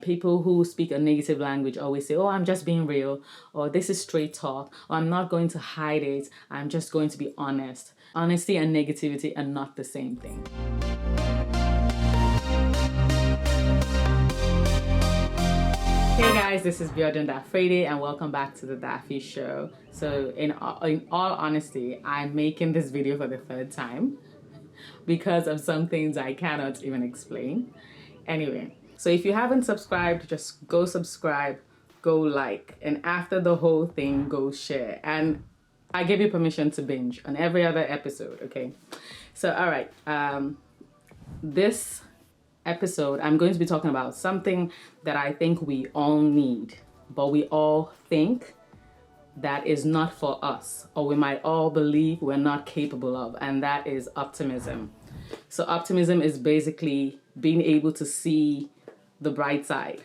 People who speak a negative language always say, oh, I'm just being real, or this is straight talk, or I'm not going to hide it, I'm just going to be honest. Honesty and negativity are not the same thing. Hey guys, this is Bjordan Dafrede and welcome back to the Daffy Show. So in all honesty, I'm making this video for the third time because of some things I cannot even explain. Anyway, so if you haven't subscribed, just go subscribe, go like, and after the whole thing, go share. And I give you permission to binge on every other episode, okay? So, all right, this episode, I'm going to be talking about something that I think we all need, but we all think that is not for us, or we might all believe we're not capable of, and that is optimism. So optimism is basically being able to see the bright side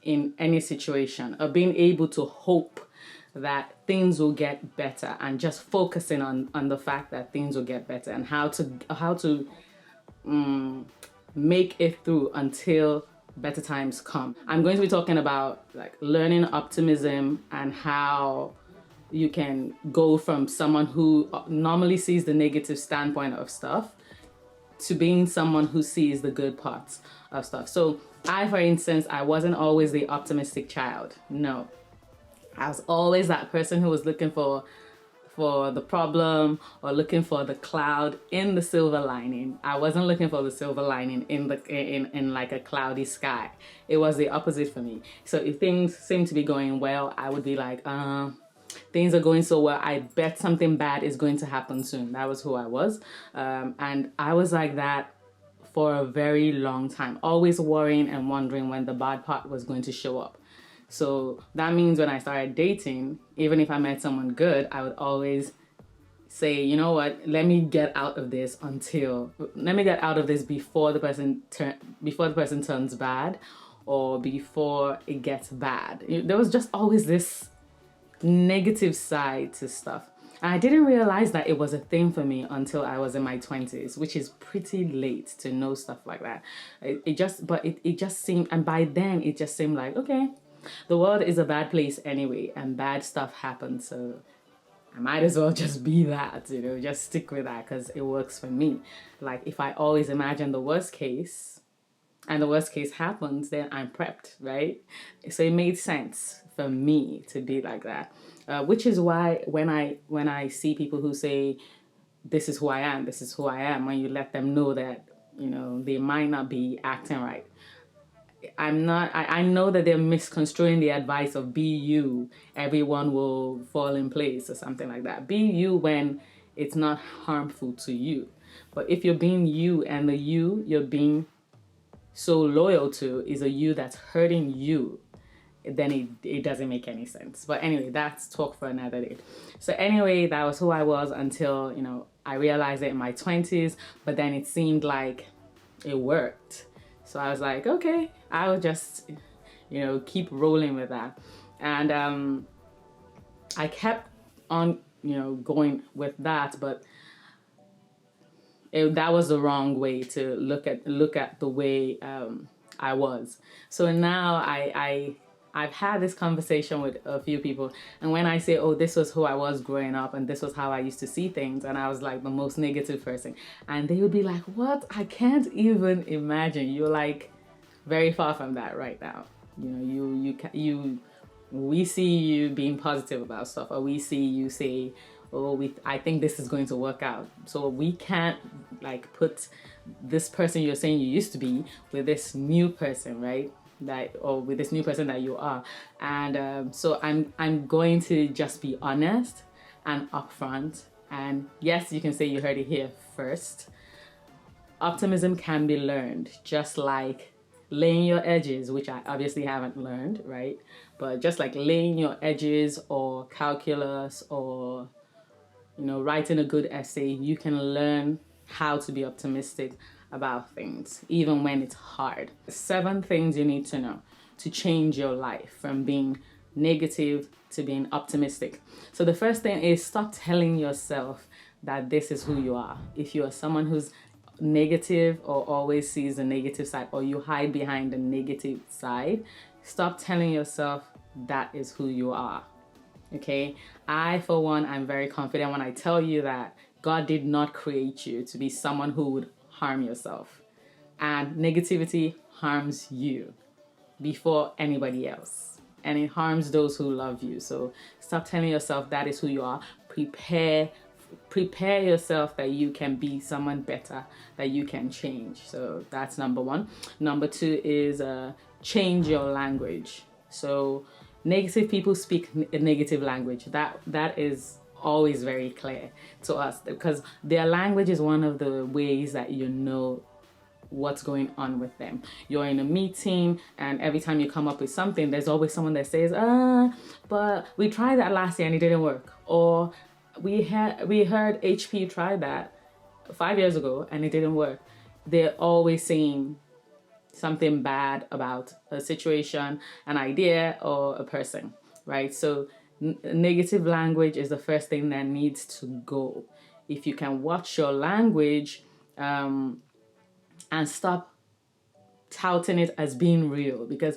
in any situation, or being able to hope that things will get better, and just focusing on the fact that things will get better and how to make it through until better times come. I'm going to be talking about like learning optimism and how you can go from someone who normally sees the negative standpoint of stuff to being someone who sees the good parts of stuff. So for instance, I wasn't always the optimistic child. No, I was always that person who was looking for the problem or looking for the cloud in the silver lining. I wasn't looking for the silver lining in like a cloudy sky. It was the opposite for me. So if things seem to be going well, I would be like, things are going so well, I bet something bad is going to happen soon. That was who I was. And I was like that for a very long time, always worrying and wondering when the bad part was going to show up. So that means when I started dating, even if I met someone good, I would always say, you know what, let me get out of this before the person turns bad, or before it gets bad. There was just always this negative side to stuff. And I didn't realize that it was a thing for me until I was in my 20s, which is pretty late to know stuff like that. It just seemed, and by then it just seemed like, okay, the world is a bad place anyway, and bad stuff happens, so I might as well just be that, just stick with that because it works for me. Like if I always imagine the worst case and the worst case happens, then I'm prepped, right? So it made sense for me to be like that, which is why when I see people who say, this is who I am, when you let them know that, they might not be acting right, I know that they're misconstruing the advice of be you, everyone will fall in place or something like that. Be you when it's not harmful to you. But if you're being you and the you you're being so loyal to is a you that's hurting you, then it doesn't make any sense. But anyway, that's talk for another day. So anyway, that was who I was until, I realized it in my 20s, but then it seemed like it worked. So I was like, okay, I will just, keep rolling with that. And I kept on, going with that, but that was the wrong way to look at the way I was. So now I've had this conversation with a few people, and when I say, oh, this was who I was growing up and this was how I used to see things, and I was like the most negative person, and they would be like, what? I can't even imagine. You're like very far from that right now. We see you being positive about stuff, or we see you say, oh, I think this is going to work out. So we can't like put this person you're saying you used to be with this new person, right? With this new person that you are. And so I'm going to just be honest and upfront. And yes, you can say you heard it here first. Optimism can be learned, just like laying your edges, which I obviously haven't learned, right? But just like laying your edges, or calculus, or writing a good essay, you can learn how to be optimistic about things, even when it's hard. 7 things you need to know to change your life from being negative to being optimistic. So the first thing is, stop telling yourself that this is who you are. If you are someone who's negative or always sees the negative side, or you hide behind the negative side, stop telling yourself that is who you are. Okay, I for one, I'm very confident when I tell you that God did not create you to be someone who would harm yourself, and negativity harms you before anybody else, and it harms those who love you. So stop telling yourself that is who you are. Prepare yourself that you can be someone better, that you can change. So that's number one. Number two is change your language. So negative people speak a negative language. That is always very clear to us, because their language is one of the ways that you know what's going on with them. You're in a meeting, and every time you come up with something, there's always someone that says, but we tried that last year and it didn't work. Or we heard HP try that 5 years ago and it didn't work. They're always saying something bad about a situation, an idea, or a person, right? So negative language is the first thing that needs to go. If you can watch your language, and stop touting it as being real, because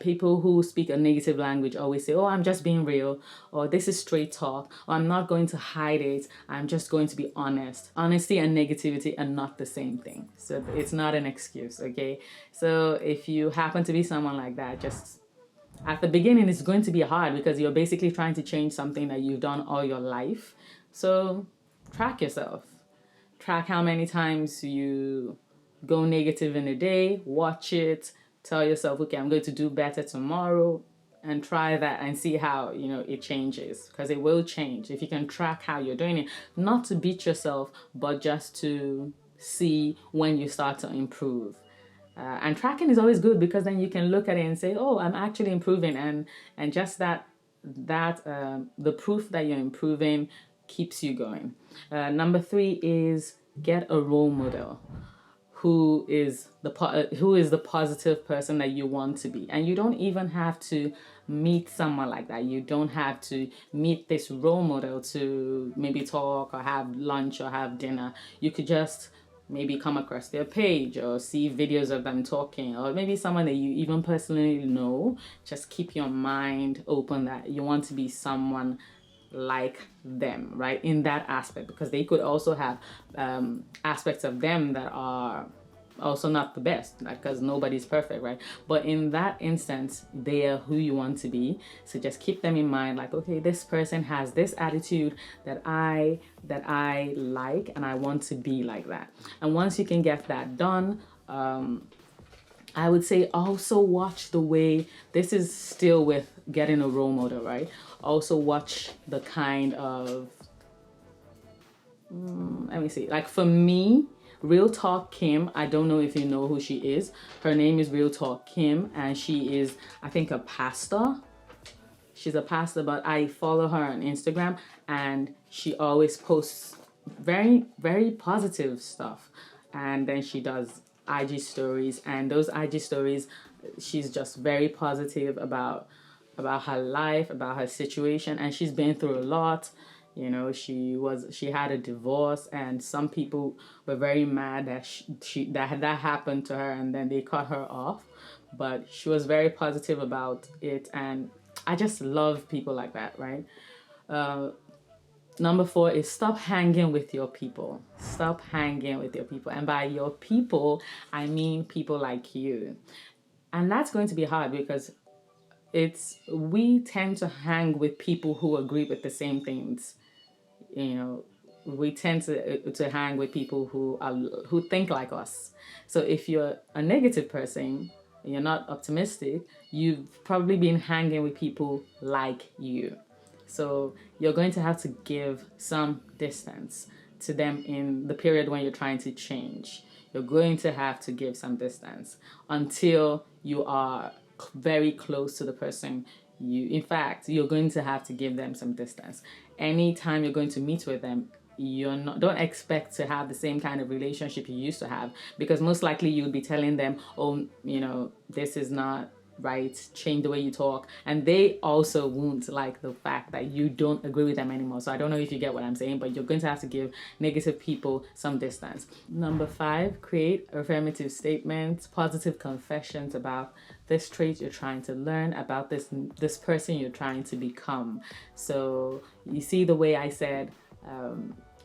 people who speak a negative language always say, oh, I'm just being real, or this is straight talk, or I'm not going to hide it, I'm just going to be honest. Honesty and negativity are not the same thing, so it's not an excuse. Okay, so if you happen to be someone like that, just at the beginning it's going to be hard, because you're basically trying to change something that you've done all your life. So track yourself. Track how many times you go negative in a day, watch it, tell yourself, okay, I'm going to do better tomorrow, and try that and see how, it changes, because it will change if you can track how you're doing it. Not to beat yourself, but just to see when you start to improve. And tracking is always good, because then you can look at it and say, oh, I'm actually improving, and just that the proof that you're improving keeps you going. Number three is get a role model who is the positive person that you want to be. And you don't even have to meet someone like that. You don't have to meet this role model to maybe talk or have lunch or have dinner. You could just maybe come across their page or see videos of them talking, or maybe someone that you even personally know. Just keep your mind open that you want to be someone like them, right, in that aspect, because they could also have aspects of them that are also not the best, because nobody's perfect, right? But in that instance, they are who you want to be. So just keep them in mind, like, okay, this person has this attitude that I like, and I want to be like that. And once you can get that done, I would say also watch the way, this is still with getting a role model, right? Also watch the kind of, let me see, like for me, Real Talk Kim, I don't know if you know who she is. Her name is Real Talk Kim, and she is, I think, a pastor. She's a pastor, but I follow her on Instagram, and she always posts very, very positive stuff. And then she does IG stories, and those IG stories, she's just very positive about her life, about her situation, and she's been through a lot. She had a divorce, and some people were very mad that that happened to her, and then they cut her off. But she was very positive about it, and I just love people like that, right? Number four is stop hanging with your people. Stop hanging with your people. And by your people, I mean people like you. And that's going to be hard, because we tend to hang with people who agree with the same things. We tend to hang with people who think like us. So if you're a negative person, you're not optimistic, you've probably been hanging with people like you. So you're going to have to give some distance to them in the period when you're trying to change. You're going to have to give some distance until you are very close to the person. In fact, you're going to have to give them some distance. Anytime you're going to meet with them, don't expect to have the same kind of relationship you used to have, because most likely you'll be telling them, oh, this is not right? Change the way you talk. And they also won't like the fact that you don't agree with them anymore. So I don't know if you get what I'm saying, but you're going to have to give negative people some distance. Number 5, create affirmative statements, positive confessions about this trait you're trying to learn, about this person you're trying to become. So you see the way I said,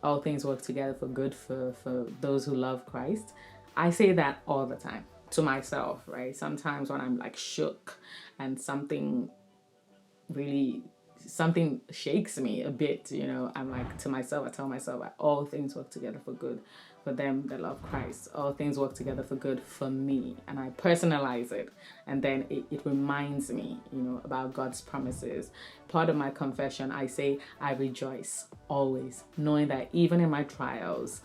all things work together for good for those who love Christ. I say that all the time to myself, right? Sometimes when I'm like shook and something shakes me a bit, I'm like to myself, I tell myself that all things work together for good for them that love Christ. All things work together for good for me. And I personalize it. And then it reminds me, about God's promises. Part of my confession, I say, I rejoice always, knowing that even in my trials,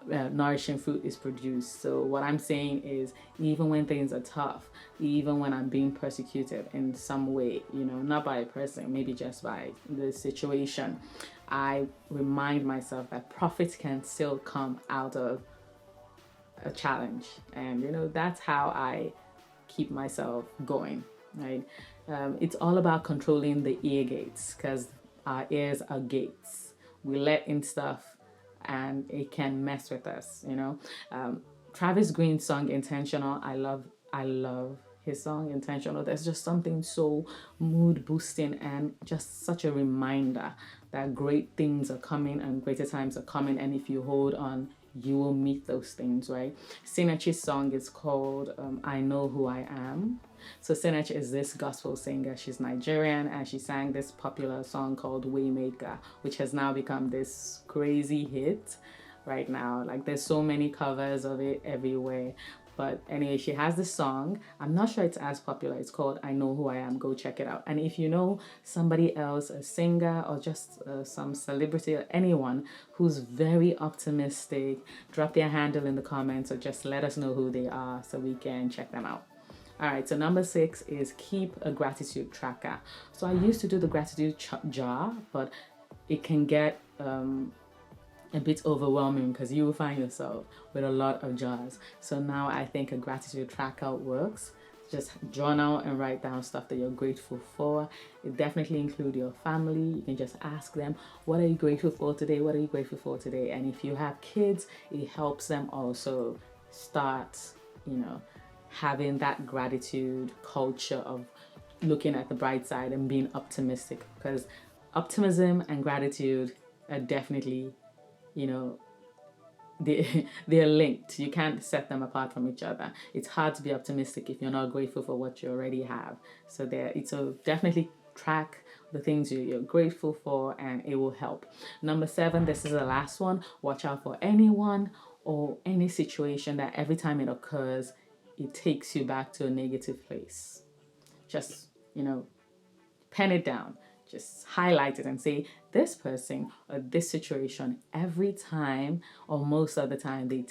nourishing fruit is produced. So what I'm saying is, even when things are tough, even when I'm being persecuted in some way, not by a person, maybe just by the situation, I remind myself that profit can still come out of a challenge. And that's how I keep myself going, right? It's all about controlling the ear gates, because our ears are gates. We let in stuff and it can mess with us. Travis Green's song Intentional, I love his song Intentional. There's just something so mood boosting and just such a reminder that great things are coming and greater times are coming, and if you hold on, you will meet those things, right? Sinach's song is called I Know Who I Am. So Sinach is this gospel singer. She's Nigerian, and she sang this popular song called Waymaker, which has now become this crazy hit right now. Like, there's so many covers of it everywhere. But anyway, she has this song. I'm not sure it's as popular. It's called I Know Who I Am. Go check it out. And if you know somebody else, a singer or just some celebrity or anyone who's very optimistic, drop their handle in the comments or just let us know who they are so we can check them out. All right, so number 6 is keep a gratitude tracker. So I used to do the gratitude jar, but it can get a bit overwhelming because you will find yourself with a lot of jars. So now I think a gratitude tracker works. Just journal and write down stuff that you're grateful for. It definitely include your family. You can just ask them, what are you grateful for today? What are you grateful for today? And if you have kids, it helps them also start, having that gratitude culture of looking at the bright side and being optimistic, because optimism and gratitude are definitely, they're linked. You can't set them apart from each other. It's hard to be optimistic if you're not grateful for what you already have. So definitely track the things you're grateful for, and it will help. Number 7, this is the last one. Watch out for anyone or any situation that every time it occurs, it takes you back to a negative place. Just, pen it down. Just highlight it and say, this person or this situation, every time or most of the time, they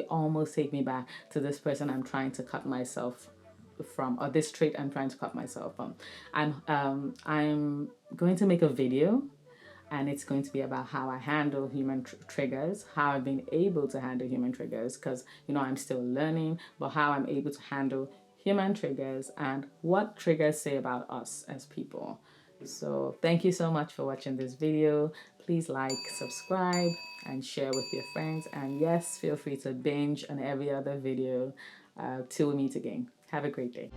almost take me back to this person I'm trying to cut myself from, or this trait I'm trying to cut myself from. I'm going to make a video, and it's going to be about how I handle human triggers, how I've been able to handle human triggers, because, I'm still learning, but how I'm able to handle human triggers and what triggers say about us as people. So thank you so much for watching this video. Please like, subscribe, and share with your friends. And yes, feel free to binge on every other video till we meet again. Have a great day.